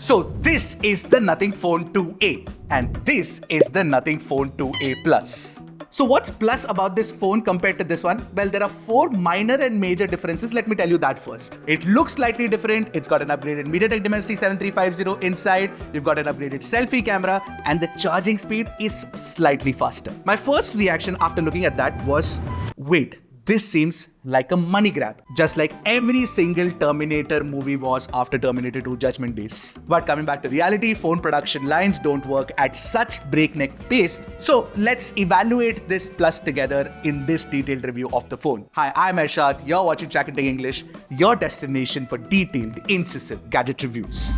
So this is the Nothing Phone 2a and this is the Nothing Phone 2a Plus. So what's plus about this phone compared to this one? Well, there are 4 minor and major differences. Let me tell you that first. It looks slightly different. It's got an upgraded MediaTek Dimensity 7350 inside. You've got an upgraded selfie camera and the charging speed is slightly faster. My first reaction after looking at that was, wait, this seems like a money grab, just like every single Terminator movie was after Terminator 2 Judgment Days. But coming back to reality, phone production lines don't work at such breakneck pace. So let's evaluate this plus together in this detailed review of the phone. Hi, I'm Arshad. You're watching Track and Take English, your destination for detailed, incisive gadget reviews.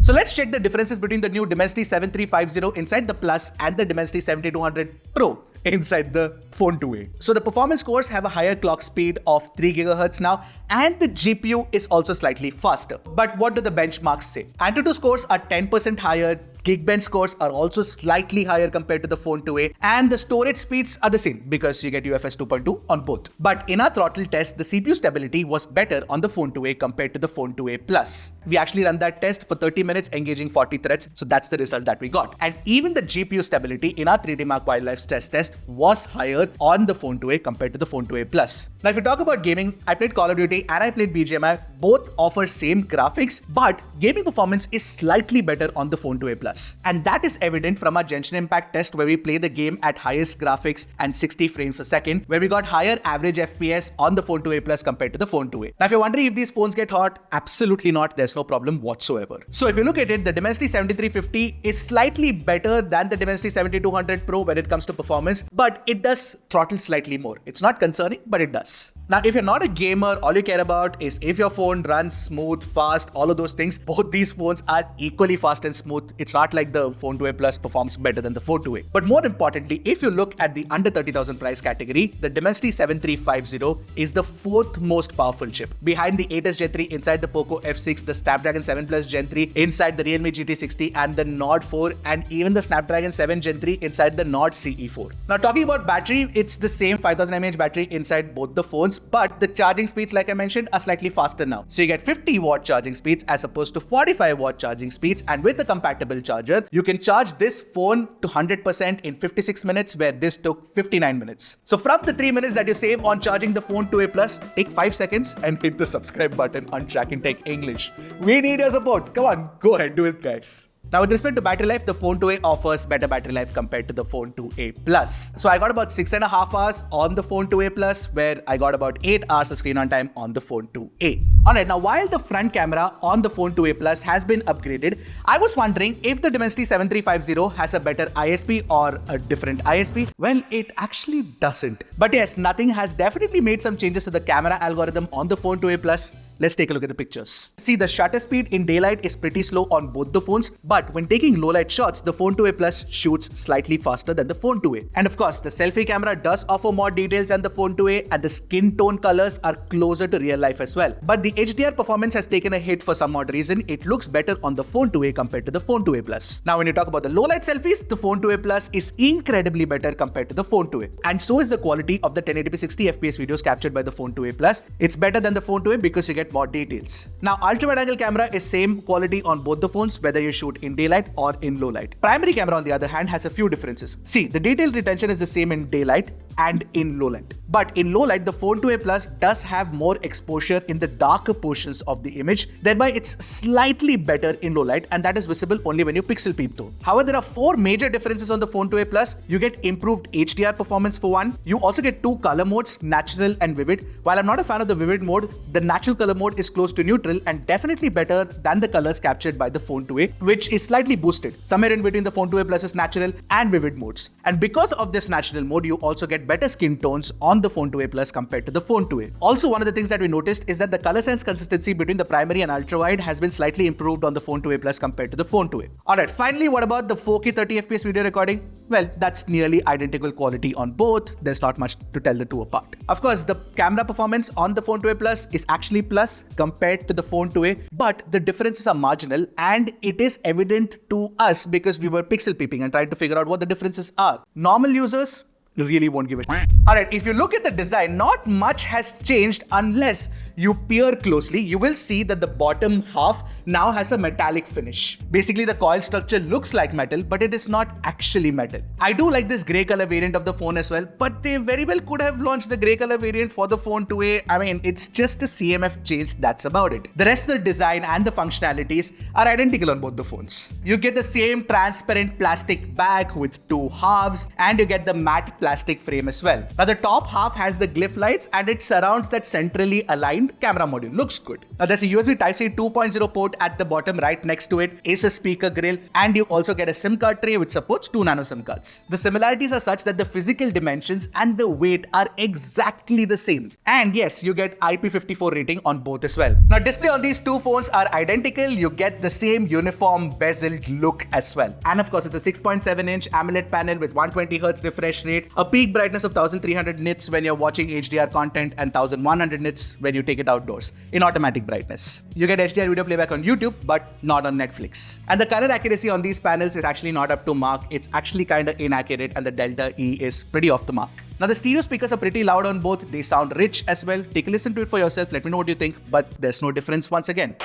So let's check the differences between the new Dimensity 7350 inside the Plus and the Dimensity 7200 Pro inside the Phone 2a. So the performance cores have a higher clock speed of 3 GHz now, and the GPU is also slightly faster. But what do the benchmarks say? Antutu scores are 10% higher, Geekbench scores are also slightly higher compared to the Phone 2a, and the storage speeds are the same because you get UFS 2.2 on both. But in our throttle test, the CPU stability was better on the Phone 2a compared to the Phone 2a Plus. We actually ran that test for 30 minutes engaging 40 threads, so that's the result that we got. And even the GPU stability in our 3D Mark Wildlife stress test was higher on the Phone 2a compared to the Phone 2a Plus. Now if you talk about gaming, I played Call of Duty and I played BGMI. Both offer same graphics, but gaming performance is slightly better on the Phone 2a Plus. And that is evident from our Genshin Impact test where we play the game at highest graphics and 60 frames per second, where we got higher average FPS on the Phone 2a Plus compared to the Phone 2a. Now if you're wondering if these phones get hot, absolutely not. There's no problem whatsoever. So if you look at it, the Dimensity 7350 is slightly better than the Dimensity 7200 Pro when it comes to performance, but it does throttle slightly more. It's not concerning, but it does. Now, if you're not a gamer, all you care about is if your phone runs smooth, fast, all of those things. Both these phones are equally fast and smooth. It's not like the Phone 2a Plus performs better than the Phone 2a. But more importantly, if you look at the under 30,000 price category, the Dimensity 7350 is the 4th most powerful chip. Behind the 8s Gen 3 inside the Poco F6, the Snapdragon 7 Plus Gen 3 inside the Realme GT60 and the Nord 4, and even the Snapdragon 7 Gen 3 inside the Nord CE4. Now talking about battery, it's the same 5000 mAh battery inside both the phones, but the charging speeds, like I mentioned, are slightly faster now. So you get 50 watt charging speeds as opposed to 45 watt charging speeds, and with the compatible charger, you can charge this phone to 100% in 56 minutes where this took 59 minutes. So from the 3 minutes that you save on charging the Phone 2a Plus, take 5 seconds and hit the subscribe button on Track and Take English. We need your support. Come on, go ahead, do it guys. Now with respect to battery life, the Phone 2a offers better battery life compared to the Phone 2a Plus. So I got about 6.5 hours on the Phone 2a Plus, where I got about 8 hours of screen on time on the Phone 2a. Alright, now while the front camera on the Phone 2a Plus has been upgraded, I was wondering if the Dimensity 7350 has a better ISP or a different ISP. Well, it actually doesn't. But yes, Nothing has definitely made some changes to the camera algorithm on the Phone 2a Plus. Let's take a look at the pictures. See, the shutter speed in daylight is pretty slow on both the phones, but when taking low light shots, the Phone 2a Plus shoots slightly faster than the Phone 2a. And of course, the selfie camera does offer more details than the Phone 2a, and the skin tone colors are closer to real life as well. But the HDR performance has taken a hit for some odd reason. It looks better on the Phone 2a compared to the Phone 2a Plus. Now, when you talk about the low light selfies, the Phone 2a Plus is incredibly better compared to the Phone 2a. And so is the quality of the 1080p 60 FPS videos captured by the Phone 2a Plus. It's better than the Phone 2a because you get more details. Now, ultra-wide angle camera is same quality on both the phones, whether you shoot in daylight or in low light. Primary camera, on the other hand, has a few differences. See, the detail retention is the same in daylight and in low light. But in low light, the Phone 2a Plus does have more exposure in the darker portions of the image. Thereby, it's slightly better in low light, and that is visible only when you pixel peep though. However, there are 4 major differences on the Phone 2a Plus. You get improved HDR performance for one. You also get 2 color modes, natural and vivid. While I'm not a fan of the vivid mode, the natural color mode is close to neutral and definitely better than the colors captured by the Phone 2a, which is slightly boosted. Somewhere in between the Phone 2a Plus's natural and vivid modes. And because of this natural mode, you also get better skin tones on the Phone 2a Plus compared to the Phone 2a. Also, one of the things that we noticed is that the color sense consistency between the primary and ultra wide has been slightly improved on the Phone 2a Plus compared to the Phone 2a. Alright, finally, what about the 4K 30 FPS video recording? Well, that's nearly identical quality on both. There's not much to tell the two apart. Of course, the camera performance on the Phone 2a Plus is actually plus compared to the Phone 2a, but the differences are marginal, and it is evident to us because we were pixel peeping and trying to figure out what the differences are. Normal users really won't give a shit. Alright, if you look at the design, not much has changed unless you peer closely, you will see that the bottom half now has a metallic finish. Basically, the coil structure looks like metal, but it is not actually metal. I do like this grey color variant of the phone as well, but they very well could have launched the grey color variant for the Phone 2a. I mean, it's just a CMF change, that's about it. The rest of the design and the functionalities are identical on both the phones. You get the same transparent plastic back with two halves, and you get the matte plastic frame as well. Now the top half has the glyph lights and it surrounds that centrally aligned camera module. Looks good. Now there's a USB Type-C 2.0 port at the bottom. Right next to it is a speaker grill, and you also get a SIM card tray which supports 2 nano SIM cards. The similarities are such that the physical dimensions and the weight are exactly the same. And yes, you get IP54 rating on both as well. Now display on these two phones are identical. You get the same uniform bezeled look as well. And of course, it's a 6.7-inch AMOLED panel with 120Hz refresh rate, a peak brightness of 1300 nits when you're watching HDR content, and 1100 nits when you take it outdoors in automatic brightness. You get HDR video playback on YouTube, but not on Netflix. And the color accuracy on these panels is actually not up to mark. It's actually kind of inaccurate, and the Delta E is pretty off the mark. Now the stereo speakers are pretty loud on both. They sound rich as well. Take a listen to it for yourself. Let me know what you think, but there's no difference once again.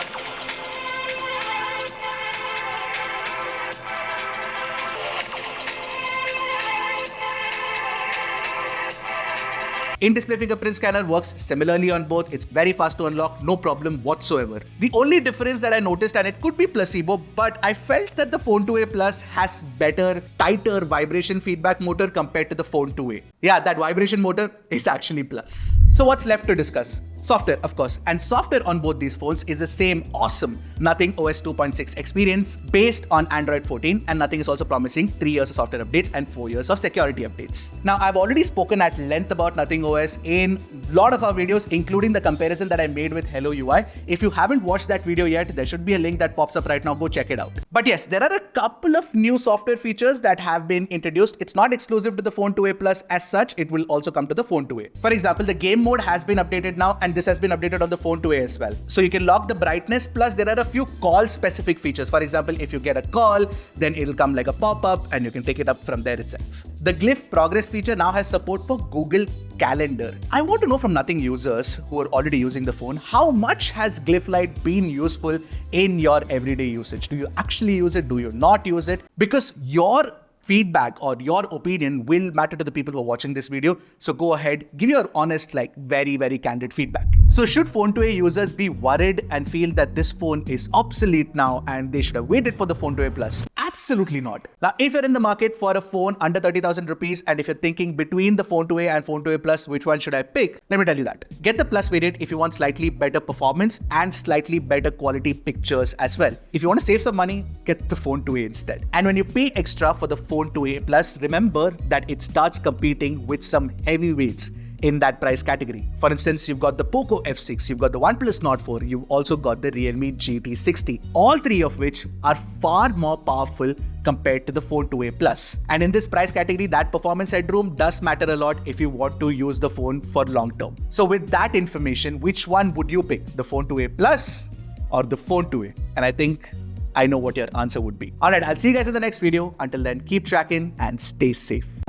In-display fingerprint scanner works similarly on both. It's very fast to unlock, no problem whatsoever. The only difference that I noticed, and it could be placebo, but I felt that the Phone 2a Plus has better, tighter vibration feedback motor compared to the Phone 2a. Yeah, that vibration motor is actually plus. So what's left to discuss? Software, of course, and software on both these phones is the same awesome Nothing OS 2.6 experience based on Android 14, and Nothing is also promising 3 years of software updates and 4 years of security updates. Now, I've already spoken at length about Nothing OS in a lot of our videos, including the comparison that I made with Hello UI. If you haven't watched that video yet, there should be a link that pops up right now. Go check it out. But yes, there are a couple of new software features that have been introduced. It's not exclusive to the Phone 2a Plus as such. It will also come to the Phone 2a. For example, the game mode has been updated now, and this has been updated on the Phone 2a as well. So you can lock the brightness, plus there are a few call specific features. For example, if you get a call, then it'll come like a pop-up and you can take it up from there itself. The Glyph Progress feature now has support for Google Calendar. I want to know from Nothing users who are already using the phone, how much has Glyph Light been useful in your everyday usage? Do you actually use it? Do you not use it? Because your feedback or your opinion will matter to the people who are watching this video. So go ahead, give your honest, very, very candid feedback. So should Phone 2a users be worried and feel that this phone is obsolete now and they should have waited for the Phone 2a Plus? Absolutely not. Now, if you're in the market for a phone under 30,000 rupees, and if you're thinking between the Phone 2a and Phone 2a Plus, which one should I pick? Let me tell you that. Get the Plus variant if you want slightly better performance and slightly better quality pictures as well. If you want to save some money, get the Phone 2a instead. And when you pay extra for the Phone 2a Plus, remember that it starts competing with some heavyweights in that price category. For instance, you've got the Poco F6, you've got the OnePlus Nord 4, you've also got the Realme GT60, all three of which are far more powerful compared to the Phone 2a Plus. And in this price category, that performance headroom does matter a lot if you want to use the phone for long term. So with that information, which one would you pick? The Phone 2a Plus or the Phone 2a? And I think I know what your answer would be. Alright, I'll see you guys in the next video. Until then, keep tracking and stay safe.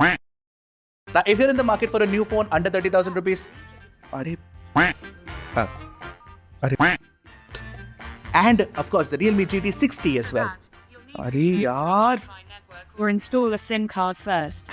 Now, if you're in the market for a new phone under 30,000 rupees, and of course the Realme GT60 as well. Or install a SIM card first.